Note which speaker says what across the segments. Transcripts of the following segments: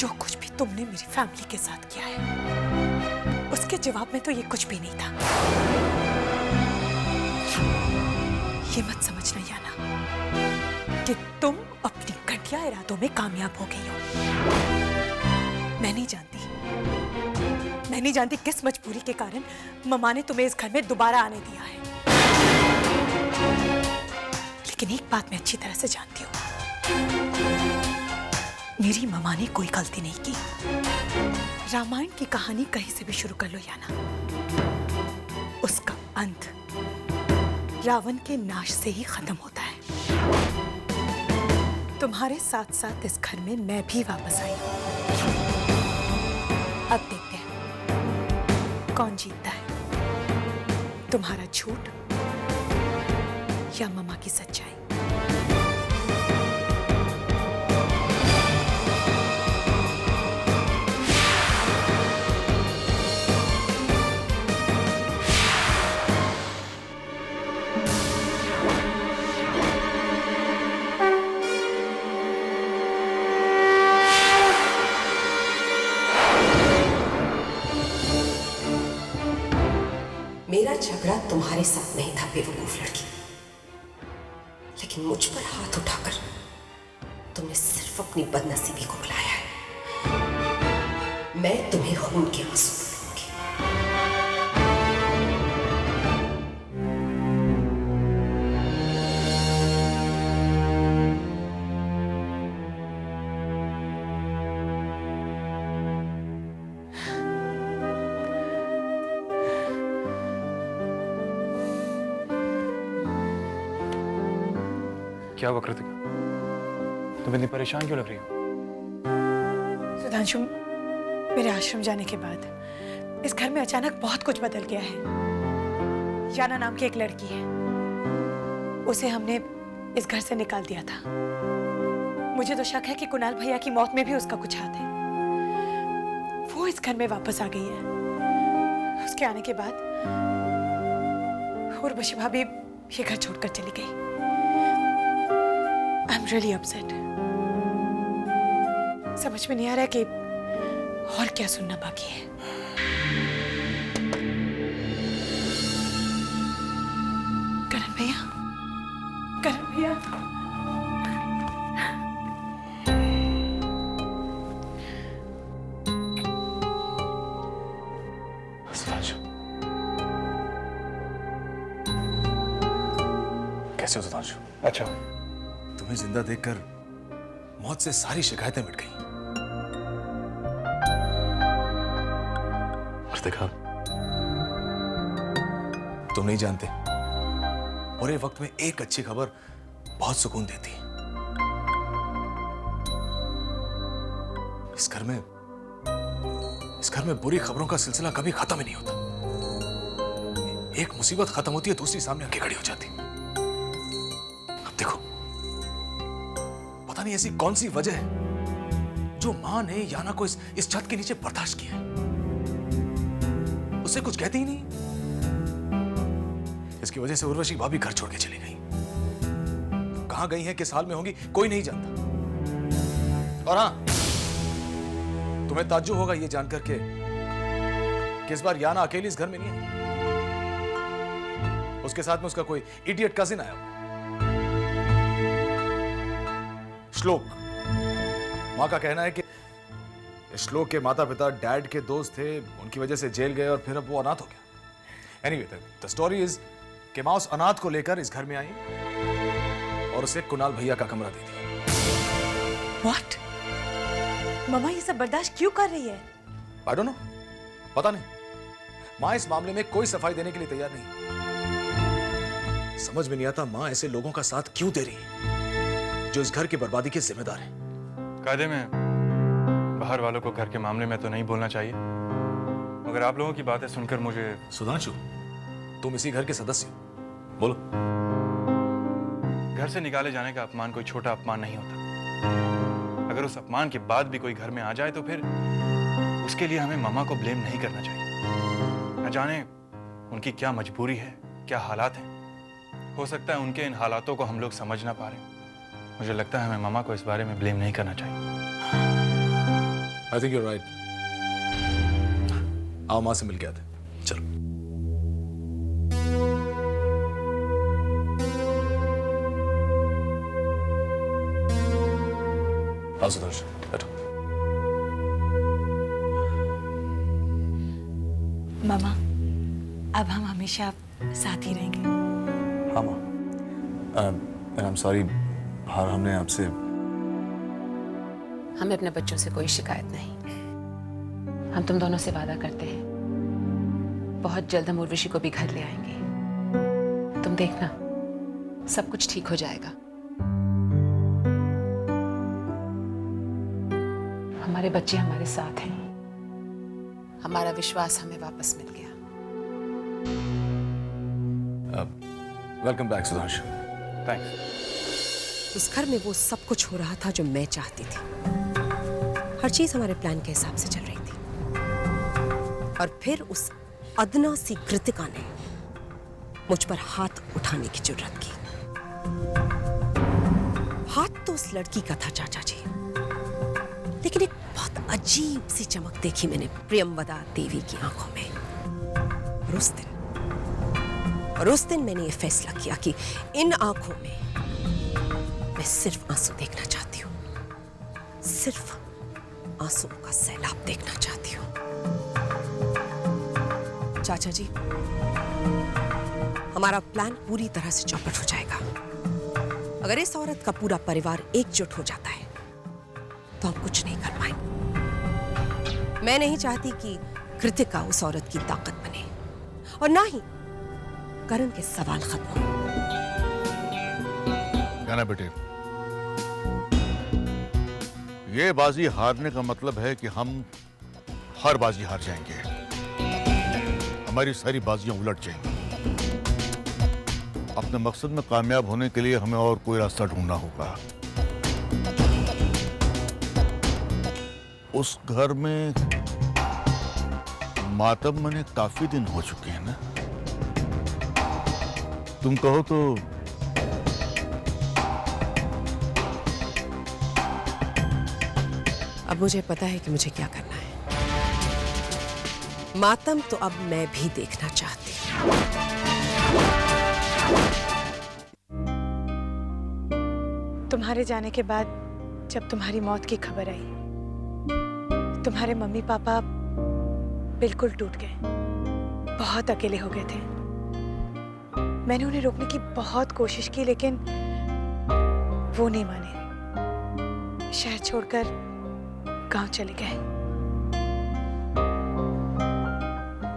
Speaker 1: जो कुछ भी तुमने मेरी फैमिली के साथ किया है उसके जवाब में तो ये कुछ भी नहीं था। ये मत समझना याना कि तुम अपनी घटिया इरादों में कामयाब हो गई हो। मैं नहीं जानती किस मजबूरी के कारण ममा ने तुम्हें इस घर में दोबारा आने दिया है, लेकिन एक बात मैं अच्छी तरह से जानती हूँ, मेरी ममा ने कोई गलती नहीं की। रामायण की कहानी कहीं से भी शुरू कर लो याना, उसका अंत रावण के नाश से ही खत्म होता है। तुम्हारे साथ साथ इस घर में मैं भी वापस आई हूं। अब देखते हैं कौन जीतता है, तुम्हारा झूठ या ममा की सच्चाई।
Speaker 2: मेरा झगड़ा तुम्हारे साथ नहीं था बेवकूफ लड़की, लेकिन मुझ पर हाथ उठाकर तुमने सिर्फ अपनी बदनसीबी को बुलाया है। मैं तुम्हें खून के आंसू लूंगी।
Speaker 3: क्या हुआ कृतिका? तुम इतनी परेशान क्यों लग रही हो?
Speaker 1: सुधांशु, मेरे आश्रम जाने के बाद इस घर में अचानक बहुत कुछ बदल गया है। याना नाम की एक लड़की है, उसे हमने इस घर से निकाल दिया था। मुझे तो शक है कि कुणाल भैया की मौत में भी उसका कुछ हाथ है। वो इस घर में वापस आ गई है। उसके आने के बाद उर्वशी भाभी ये घर छोड़कर चली गई। I'm really upset. समझ में नहीं आ रहा कि और क्या सुनना बाकी है। करण भैया, करण भैया,
Speaker 3: सुधांशु, कैसे हो सुधांशु? अच्छा,
Speaker 4: तुम्हें जिंदा देखकर मौत से सारी शिकायतें मिट गई।
Speaker 3: कृतिका,
Speaker 4: तुम नहीं जानते, बुरे वक्त में एक अच्छी खबर बहुत सुकून देती है। इस घर में बुरी खबरों का सिलसिला कभी खत्म ही नहीं होता। एक मुसीबत खत्म होती है, दूसरी सामने आके खड़ी हो जाती। अब देखो, पता नहीं ऐसी कौन सी वजह है जो मां ने याना को इस छत के नीचे बर्दाश्त किया है। उससे कुछ कहती ही नहीं। इसकी वजह से उर्वशी भाभी घर छोड़ के चली गई। कहां गई हैं, किस हाल में होंगी, कोई नहीं जानता। और हां, तुम्हें ताज्जुब होगा यह जानकर के कि इस बार याना अकेली इस घर में नहीं आई। उसके साथ में उसका कोई इडियट कजिन आया हुआ, श्लोक। मां का कहना है कि श्लोक के माता पिता डैड के दोस्त थे, उनकी वजह से जेल गए और फिर अब वो अनाथ हो गया। एनीवे, द स्टोरी इज कि मां उस अनाथ को लेकर इस घर में आई और उसे कुणाल भैया का कमरा दे दिया।
Speaker 1: What? ममा ये सब बर्दाश्त क्यों कर रही है?
Speaker 4: I don't know, पता नहीं। मां इस मामले में कोई सफाई देने के लिए तैयार नहीं। समझ में नहीं आता मां ऐसे लोगों का साथ क्यों दे रही है जो इस घर की बर्बादी के जिम्मेदार है।
Speaker 3: कायदे में बाहर वालों को घर के मामले में तो नहीं बोलना चाहिए, मगर आप लोगों की बातें सुनकर मुझे।
Speaker 4: सुधांशु, तुम इसी घर के सदस्य हो, बोलो।
Speaker 3: घर से निकाले जाने का अपमान कोई छोटा अपमान नहीं होता। अगर उस अपमान के बाद भी कोई घर में आ जाए तो फिर उसके लिए हमें ममा को ब्लेम नहीं करना चाहिए। न जाने उनकी क्या मजबूरी है, क्या हालात हैं। हो सकता है उनके इन हालातों को हम लोग समझ ना पा रहे। मुझे लगता है हमें ममा को इस बारे में ब्लेम नहीं करना चाहिए।
Speaker 4: I think you're right. आओ माँ से मिल के आते, चलो। आओ सुधांशु, बैठो।
Speaker 1: मामा, अब हम हमेशा साथ ही रहेंगे।
Speaker 4: हाँ माँ, आई एम सॉरी, बाहर हमने आपसे।
Speaker 2: हमें अपने बच्चों से कोई शिकायत नहीं। हम तुम दोनों से वादा करते हैं, बहुत जल्द हम उर्वशी को भी घर ले आएंगे। तुम देखना, सब कुछ ठीक हो जाएगा। हमारे बच्चे हमारे साथ हैं। हमारा विश्वास हमें वापस मिल गया।
Speaker 4: Welcome back Sudhanshu.
Speaker 3: थैंक्स।
Speaker 2: उस घर में वो सब कुछ हो रहा था जो मैं चाहती थी। हर चीज हमारे प्लान के हिसाब से चल रही थी। और फिर उस अदना सी कृतिका ने मुझ पर हाथ उठाने की जुर्रत की। हाथ तो उस लड़की का था चाचा जी, लेकिन एक बहुत अजीब सी चमक देखी मैंने प्रियंवदा देवी की आंखों में। और उस दिन मैंने ये फैसला किया कि इन आंखों में मैं सिर्फ आंसू देखना चाहती हूँ, सिर्फ आंसुओं का सैलाब देखना चाहती हूँ। चाचा जी, हमारा प्लान पूरी तरह से चौपट हो जाएगा। अगर इस औरत का पूरा परिवार एकजुट हो जाता है तो हम कुछ नहीं कर पाएंगे। मैं नहीं चाहती कि कृतिका उस औरत की ताकत बने, और ना ही करण के सवाल खत्म हो।
Speaker 5: क्या ना बेटे, ये बाजी हारने का मतलब है कि हम हर बाजी हार जाएंगे। हमारी सारी बाजियां उलट जाएंगी। अपने मकसद में कामयाब होने के लिए हमें और कोई रास्ता ढूंढना होगा। उस घर में मातम मने काफी दिन हो चुके हैं ना? तुम कहो तो
Speaker 2: अब मुझे पता है कि मुझे क्या करना है। मातम तो अब मैं भी देखना चाहती हूँ।
Speaker 1: तुम्हारे जाने के बाद जब तुम्हारी मौत की खबर आई, तुम्हारे मम्मी पापा बिल्कुल टूट गए, बहुत अकेले हो गए थे। मैंने उन्हें रोकने की बहुत कोशिश की, लेकिन वो नहीं माने। शहर छोड़कर गांव चले गए।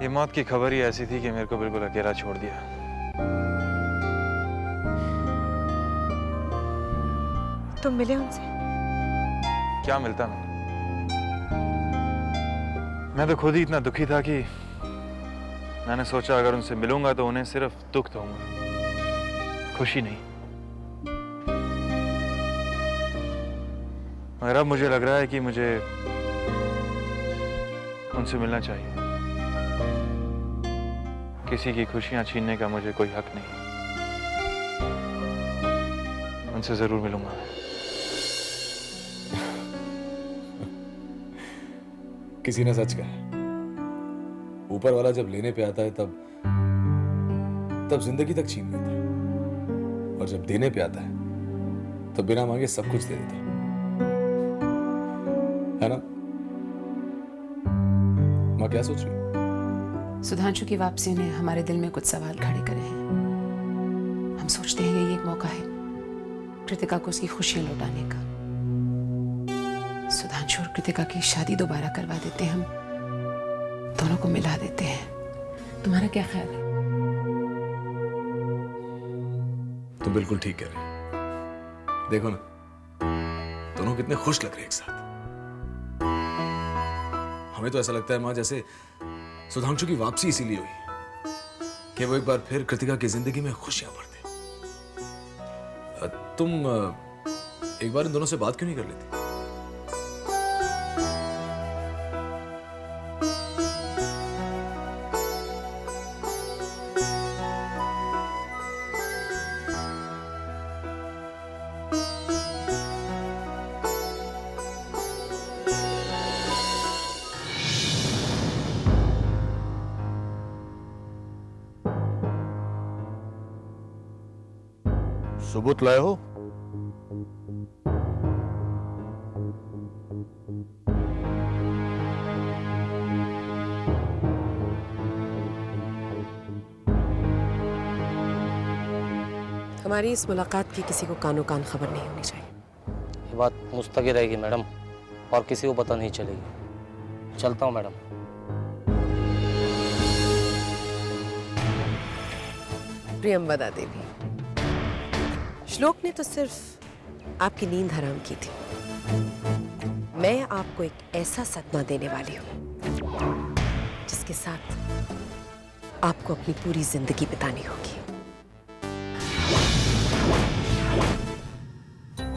Speaker 3: ये मौत की खबर ही ऐसी थी कि मेरे को बिल्कुल अकेला छोड़ दिया।
Speaker 1: तुम मिले उनसे?
Speaker 3: क्या मिलता मैं? मैं तो खुद ही इतना दुखी था कि मैंने सोचा अगर उनसे मिलूंगा तो उन्हें सिर्फ दुख दूंगा, खुशी नहीं। मगर अब मुझे लग रहा है कि मुझे उनसे मिलना चाहिए। किसी की खुशियां छीनने का मुझे कोई हक नहीं। उनसे जरूर मिलूंगा।
Speaker 4: किसी ने सच कहा, ऊपर वाला जब लेने पे आता है तब जिंदगी तक छीन लेता है, और जब देने पे आता है तो बिना मांगे सब कुछ दे देता है ना? माँ क्या सोच रही हो?
Speaker 2: सुधांशु की वापसी ने हमारे दिल में कुछ सवाल खड़े करे हैं। हम सोचते हैं ये एक मौका है कृतिका को उसकी खुशियां लौटाने का। सुधांशु और कृतिका की शादी दोबारा करवा देते हैं, हम दोनों को मिला देते हैं। तुम्हारा क्या ख्याल है?
Speaker 4: तुम बिल्कुल ठीक कह रहे हो। देखो ना, दोनों कितने खुश लग रहे हैं एक साथ। हमें तो ऐसा लगता है माँ जैसे सुधांशु की वापसी इसीलिए हुई कि वो एक बार फिर कृतिका की जिंदगी में खुशियां भर दे। तुम एक बार इन दोनों से बात क्यों नहीं कर लेती?
Speaker 5: सबूत लाए हो?
Speaker 2: हमारी इस मुलाकात की किसी को कानो कान खबर नहीं होनी चाहिए।
Speaker 6: ये बात मुस्तकी रहेगी मैडम, और किसी को पता नहीं चलेगी। चलता हूँ मैडम।
Speaker 2: प्रियंवदा देवी, श्लोक ने तो सिर्फ आपकी नींद हराम की थी। मैं आपको एक ऐसा सदमा देने वाली हूं जिसके साथ आपको अपनी पूरी जिंदगी बितानी होगी।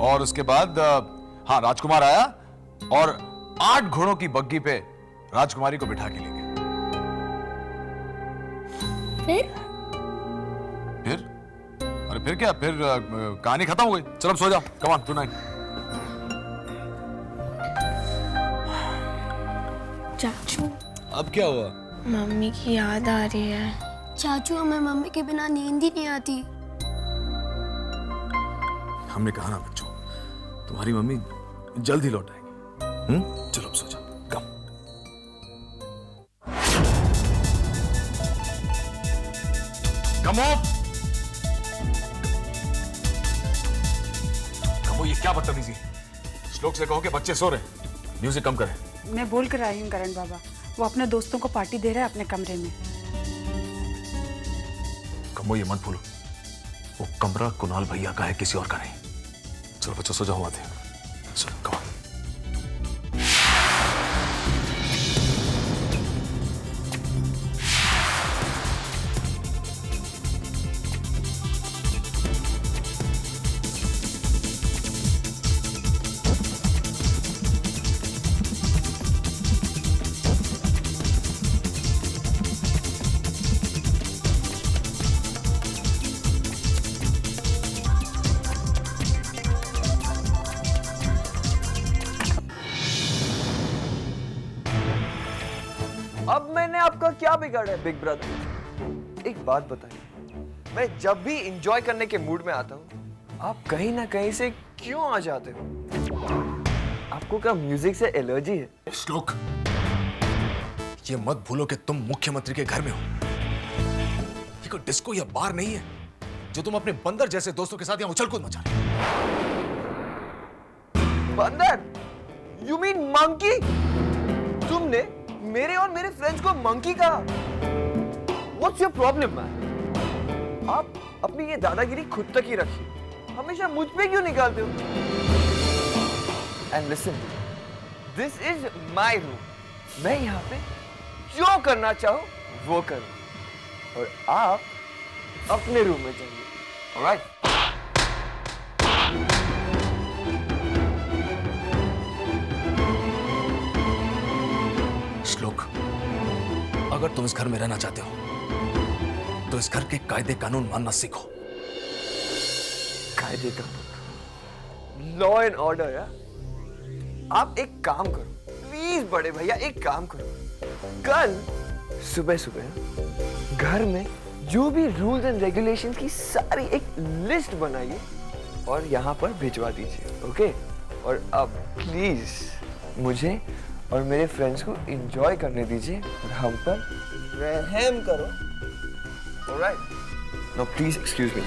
Speaker 4: और उसके बाद हाँ, राजकुमार आया और 8 घोड़ों की बग्गी पे राजकुमारी को बिठा के ले गया। फिर? अरे फिर क्या? फिर कहानी खत्म हो गई। चलो अब सो जाओ। Come on, good night.
Speaker 7: चाचू,
Speaker 4: अब क्या हुआ?
Speaker 7: मम्मी की याद आ रही है। चाचू, हमें मम्मी के बिना नींद ही नहीं आती।
Speaker 4: हमने कहा ना बच्चों, तुम्हारी मम्मी जल्द ही लौट आएगी। चलो अब सो जाओ। कम। Come on. ये क्या बदतमीजी है? श्लोक से कहो कि बच्चे सो रहे हैं, म्यूजिक कम करें।
Speaker 8: मैं बोल कर आई हूँ करण बाबा, वो अपने दोस्तों को पार्टी दे रहे हैं अपने कमरे में।
Speaker 4: कमो, ये मत भूलो, वो कमरा कुणाल भैया का है, किसी और का नहीं। चलो बच्चों सो जाओ, आते हैं। चलो कम ऑन।
Speaker 9: अब मैंने आपका क्या बिगाड़ा है बिग ब्रदर? एक बात बताइए, मैं जब भी एंजॉय करने के मूड में आता हूँ, आप कहीं ना कहीं से क्यों आ जाते हो? आपको क्या म्यूजिक से एलर्जी है?
Speaker 4: श्लोक, ये मत भूलो कि तुम मुख्यमंत्री के घर में हो। ये कोई डिस्को या बार नहीं है जो तुम अपने बंदर जैसे दोस्तों के साथ यहाँ उछल कूद मचा रहे हो।
Speaker 9: बंदर? You mean monkey? तुमने मेरे और मेरे फ्रेंड्स को मंकी कहा? What's your problem, man? आप अपनी ये दादागिरी खुद तक ही रखिए, हमेशा मुझ पे क्यों निकालते हो? And listen, this is my room. मैं यहाँ पे जो करना चाहूँ वो करूँ, और आप अपने रूम में जाइए, alright?
Speaker 4: श्लोक, अगर तुम इस घर में रहना चाहते हो तो इस घर के कायदे कानून मानना सीखो।
Speaker 9: कायदे कानून, लॉ एंड ऑर्डर। यार आप एक काम करो प्लीज बड़े भैया, एक काम करो, कल सुबह सुबह घर में जो भी रूल्स एंड रेगुलेशन की सारी एक लिस्ट बनाइए और यहाँ पर भिजवा दीजिए, ओके? और अब प्लीज मुझे और मेरे फ्रेंड्स को एंजॉय करने दीजिए और हम पर रहम करो, alright? Now please excuse me.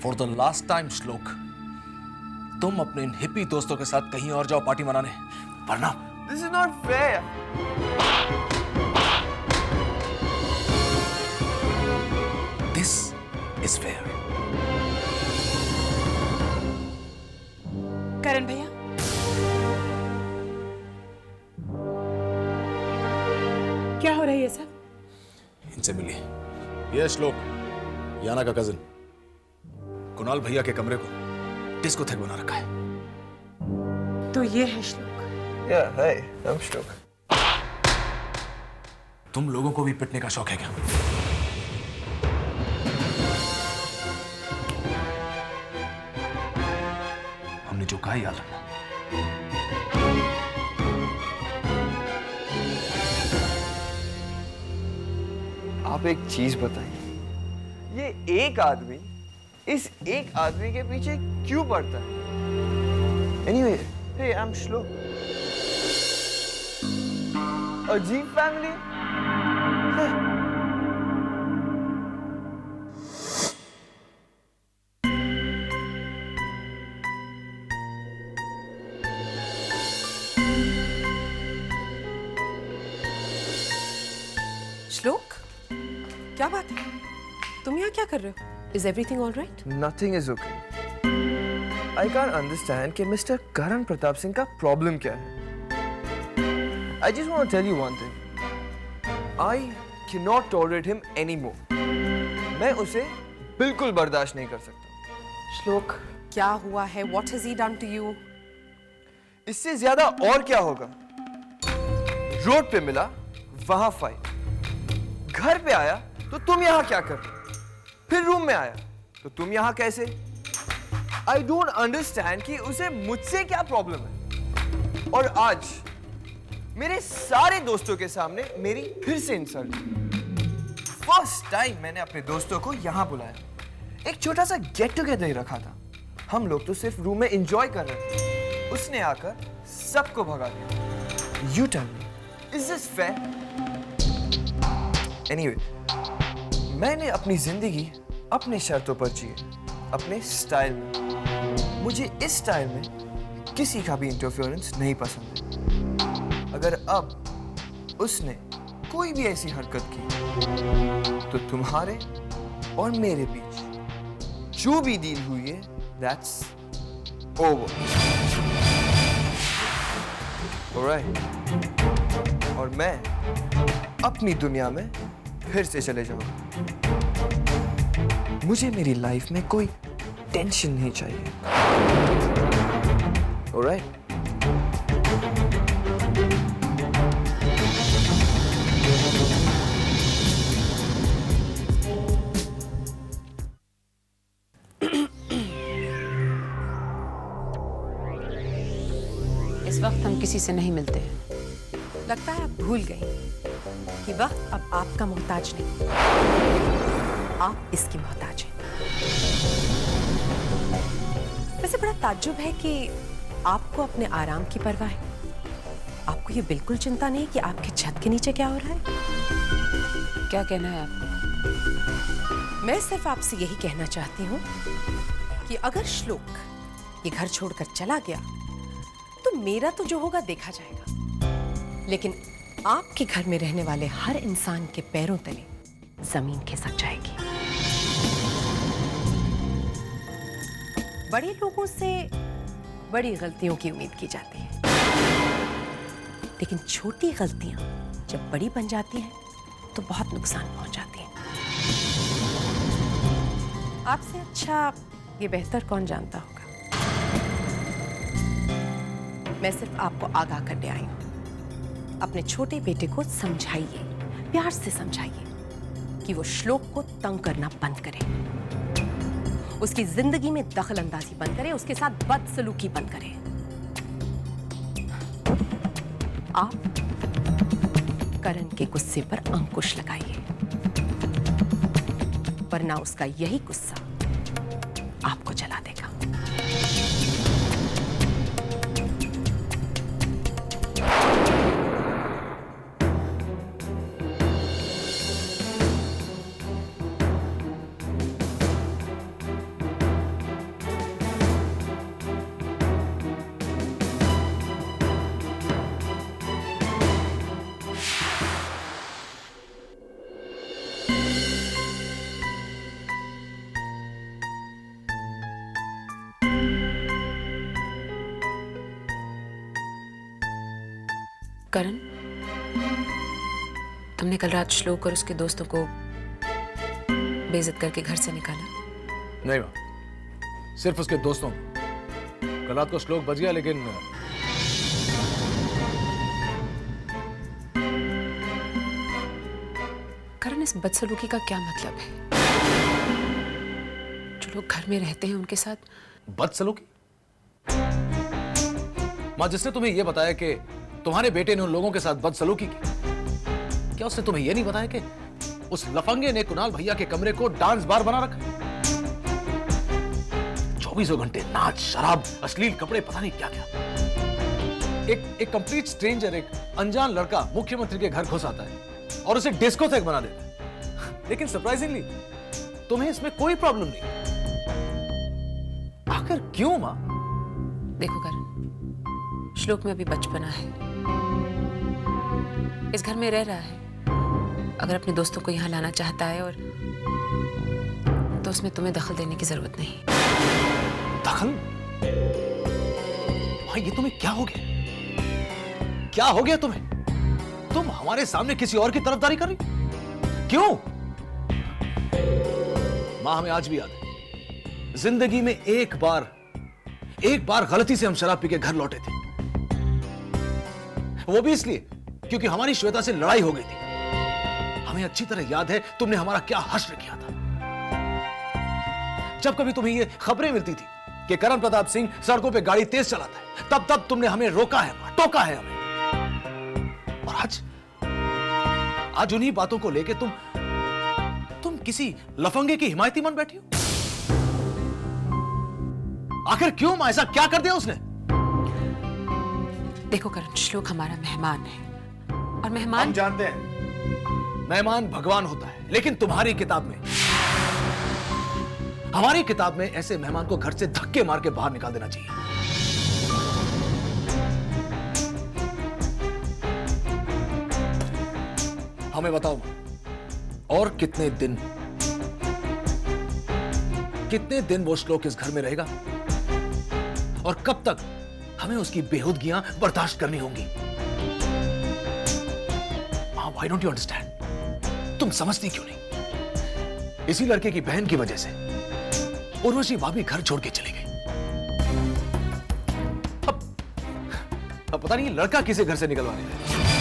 Speaker 4: For the last time श्लोक, तुम अपने इन हिप्पी दोस्तों के साथ कहीं और जाओ पार्टी मनाने, वरना
Speaker 9: this is not fair.
Speaker 4: This is fair.
Speaker 1: Karan भैया, क्या हो रहा है ये सब?
Speaker 4: इनसे मिलिए। ये श्लोक, याना का कजिन, कुणाल भैया के कमरे को डिस्कोथेक बना रखा है।
Speaker 1: तो ये है श्लोक।
Speaker 9: या हाय, आई एम श्लोक।
Speaker 4: तुम लोगों को भी पिटने का शौक है क्या? हमने जो कहा याद रखना।
Speaker 9: आप आप एक चीज बताइए, ये एक आदमी इस एक आदमी के पीछे क्यों पड़ता है? एनीवे, हे आई एम श्लोक। अजीब फैमिली।
Speaker 2: श्लोक, क्या बात है? तुम यहाँ क्या कर रहे हो? Is everything all right?
Speaker 9: Nothing is okay. I can't understand कि मिस्टर करण प्रताप सिंह का प्रॉब्लम क्या है. I just want to tell you one thing. I cannot tolerate him anymore. मैं उसे बिल्कुल बर्दाश्त नहीं कर सकता.
Speaker 2: श्लोक, क्या हुआ है? What has he done to you?
Speaker 9: इससे ज्यादा और क्या होगा? रोड पे मिला, वहां फाइट. घर पे आया तो तुम यहां क्या कर रहे? फिर रूम में आया तो तुम यहां कैसे? आई डोंट अंडरस्टैंड कि उसे मुझसे क्या प्रॉब्लम है. और आज मेरे सारे दोस्तों के सामने मेरी फिर से इंसल्ट. फर्स्ट टाइम मैंने अपने दोस्तों को यहां बुलाया. एक छोटा सा गेट टुगेदर ही रखा था. हम लोग तो सिर्फ रूम में एंजॉय कर रहे थे. उसने आकर सबको भगा दिया. You tell me, is this fair? Anyway, मैंने अपनी जिंदगी अपने शर्तों पर जी, अपने स्टाइल में. मुझे इस स्टाइल में किसी का भी इंटरफेरेंस नहीं पसंद है. अगर अब उसने कोई भी ऐसी हरकत की तो तुम्हारे और मेरे बीच जो भी डील हुई है, दैट्स ओवर. ऑलराइट? और मैं अपनी दुनिया में फिर से चले जाऊंगा. मुझे मेरी लाइफ में कोई टेंशन नहीं चाहिए. ऑलराइट?
Speaker 2: इस वक्त हम किसी से नहीं मिलते हैं. लगता है आप भूल गई कि वक्त अब आपका मोहताज नहीं, आप इसकी मोहताज हैं. वैसे बड़ा ताज्जुब है कि आपको अपने आराम की परवाह है. आपको ये बिल्कुल चिंता नहीं कि आपके छत के नीचे क्या हो रहा है. क्या कहना है आपको? मैं सिर्फ आपसे यही कहना चाहती हूँ कि अगर श्लोक ये घर छोड़कर चला गया तो मेरा तो जो होगा देखा जाएगा, लेकिन आपके घर में रहने वाले हर इंसान के पैरों तले जमीन खिसक जाएगी. बड़े लोगों से बड़ी गलतियों की उम्मीद की जाती है, लेकिन छोटी गलतियां जब बड़ी बन जाती हैं तो बहुत नुकसान पहुंचाती हैं. आपसे अच्छा ये बेहतर कौन जानता होगा. मैं सिर्फ आपको आगाह करने आई हूं. अपने छोटे बेटे को समझाइए, प्यार से समझाइए कि वो श्लोक को तंग करना बंद करे, उसकी जिंदगी में दखल अंदाजी बंद करे, उसके साथ बदसलूकी बंद करे. आप करण के गुस्से पर अंकुश लगाइए, वरना उसका यही गुस्सा आपको जला देगा.
Speaker 10: करण, तुमने कल रात श्लोक और उसके दोस्तों को बेइज्जत करके घर से निकाला?
Speaker 4: नहीं मां, सिर्फ उसके दोस्तों को. कल रात को श्लोक बच गया, लेकिन
Speaker 10: करण, इस बदसलूकी का क्या मतलब है? जो लोग घर में रहते हैं उनके साथ
Speaker 4: बदसलूकी? मां, जिसने तुम्हें यह बताया कि तुम्हारे बेटे ने उन लोगों के साथ बदसलूकी की, क्या उसने तुम्हें यह नहीं बताया कि उस लफंगे ने कुणाल भैया के कमरे को डांस बार बना रखा। 24 घंटे नाच, शराब, अश्लील कपड़े, पता नहीं क्या क्या। एक कंप्लीट स्ट्रेंजर, एक अनजान लड़का मुख्यमंत्री के घर घुस आता है और उसे डिस्कोथेक बना देता है। लेकिन सरप्राइजिंगली तुम्हें इसमें कोई प्रॉब्लम नहीं। आखिर क्यों मां?
Speaker 10: देखो करण, श्लोक में अभी बचपना है, इस घर में रह रहा है। अगर अपने दोस्तों को यहाँ लाना चाहता है और तो उसमें तुम्हें दखल देने की जरूरत नहीं।
Speaker 4: दखल? भाई ये तुम्हें क्या हो गया? क्या हो गया तुम्हें? तुम हमारे सामने किसी और की तरफदारी कर रही? क्यों? मां, हमें आज भी याद है, जिंदगी में एक बार गलती से हम शराब पी के घर लौटे थे। वो भी इसलिए क्योंकि हमारी श्वेता से लड़ाई हो गई थी। हमें अच्छी तरह याद है तुमने हमारा क्या हश्र किया था। जब कभी तुम्हें ये खबरें मिलती थी कि करण प्रताप सिंह सड़कों पे गाड़ी तेज चलाता है, तब तुमने हमें रोका है, टोका है हमें। और आज उन्हीं बातों को लेके तुम किसी लफंगे की हिमायती बन बैठी हो। आखिर क्यों मां? ऐसा क्या कर दिया उसने?
Speaker 10: देखो करण, श्लोक हमारा मेहमान है और मेहमान
Speaker 4: हम जानते हैं मेहमान भगवान होता है, लेकिन तुम्हारी किताब में, हमारी किताब में ऐसे मेहमान को घर से धक्के मार के बाहर निकाल देना चाहिए। हमें बताओ मां, और कितने दिन वो श्लोक इस घर में रहेगा और कब तक हमें उसकी बेहुदगियां बर्दाश्त करनी होंगी? Why don't you understand? तुम समझती क्यों नहीं? इसी लड़के की बहन की वजह से उर्वशी भाभी घर छोड़ के चली गई। अब पता नहीं लड़का किसे घर से निकलवाने लगा।